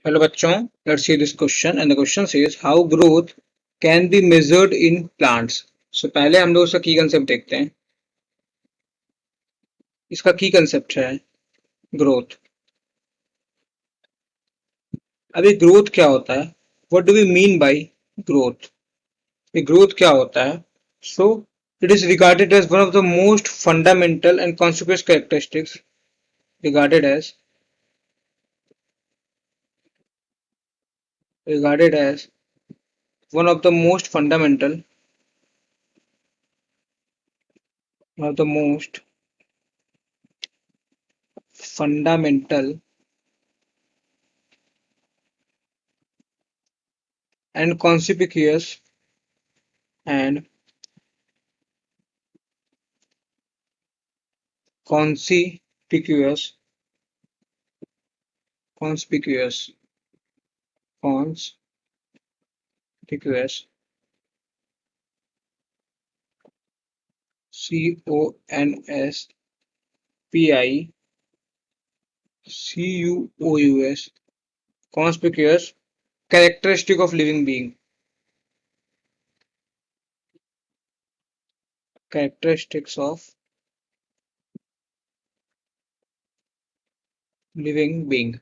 Hello बच्चों, let's see this question and the question says how growth can be measured in plants. So पहले हम लोग इसका की कंसेप्ट देखते हैं. इसका की कंसेप्ट है ग्रोथ. अभी ग्रोथ क्या होता है? What do we mean by growth? ये ग्रोथ क्या होता है? So it is regarded as one of the most fundamental and conspicuous characteristics regarded as regarded as one of the most one of the most fundamental and and conspicuous conspicuous conspicuous CONSPICUOUS conspicuous characteristic of living being. Characteristics of living being.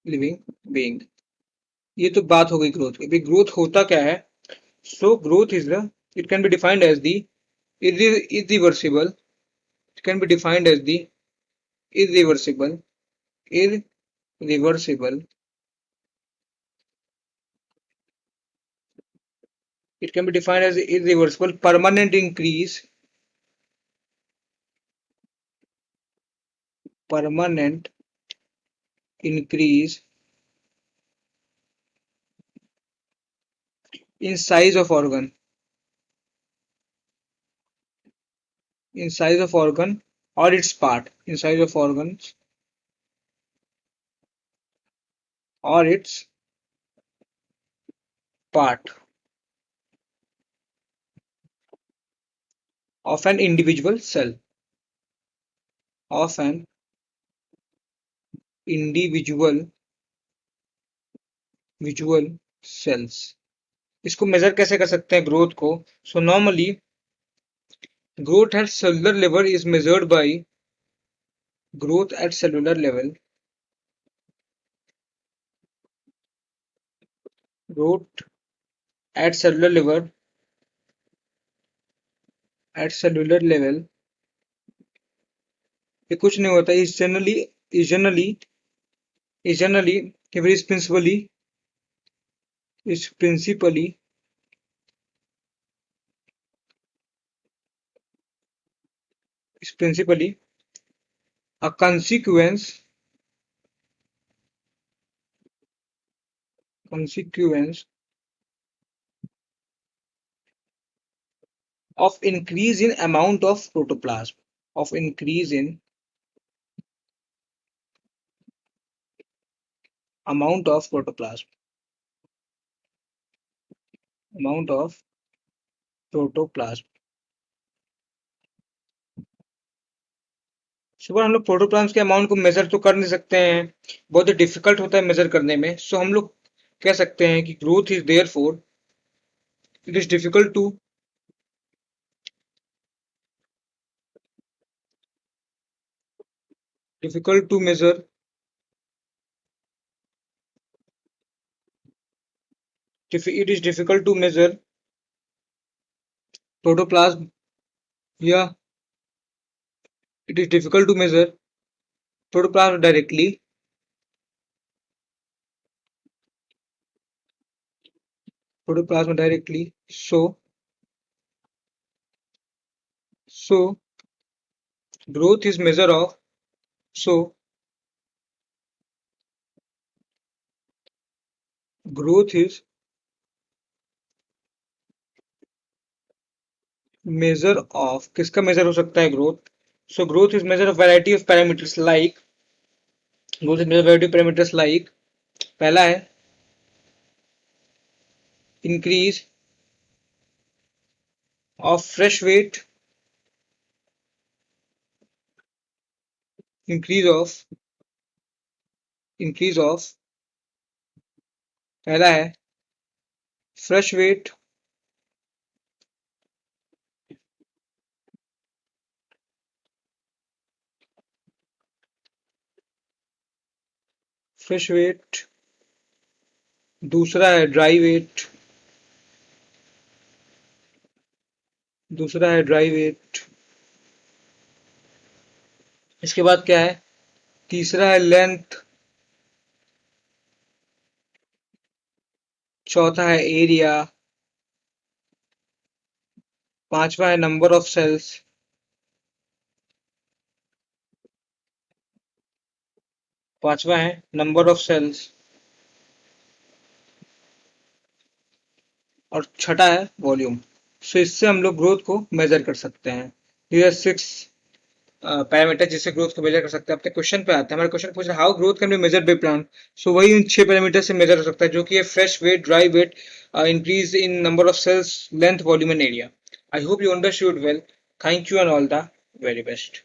Living being. ये तो बात हो गई growth की. अभी growth होता क्या है? So growth is the it can be defined as the irreversible. It can be defined as the irreversible irreversible. It can be defined as the irreversible permanent increase in size of organ or its part in size of organs or its part of an individual cell of an individual visual cells. इसको major कैसे कर सकते हैं growth को? So normally growth at cellular level is measured by growth at cellular level growth at cellular level. ये कुछ नहीं होता. is generally is principally a consequence of increase in amount of protoplasm of increase in amount of protoplasm amount of protoplasm. सुबह हम लोग protoplasm के amount को major तो कर नहीं सकते हैं. बहुत ही डिफिकल्ट होता है मेजर करने में. सो हम लोग कह सकते हैं कि growth is there for it is difficult to measure it is difficult to measure protoplasm. Yeah, it is difficult to measure protoplasm directly. So growth is measure of so growth is measure of किसका measure हो सकता है growth? So growth is measure of variety of parameters like पहला है increase of fresh weight increase of पहला है fresh wait दूसरा है ड्राई वेट इसके बाद क्या है तीसरा है लेंथ चौथा है एरिया पांचवा है नंबर ऑफ सेल्स और छठा है वॉल्यूम। सो इससे हम लोग ग्रोथ को मेजर कर सकते हैं। ये 6 पैरामीटर जिससे ग्रोथ को मेजर कर सकते हैं। अपने क्वेश्चन पे आते हैं। हमारे क्वेश्चन पूछ रहा है how growth can be measured by plant. So वही इन 6 पैरामीटर से मेजर हो सकता है जो कि है fresh weight, dry weight, increase in number of cells, length, volume and area. I hope you understood well. Thank you and all the very best.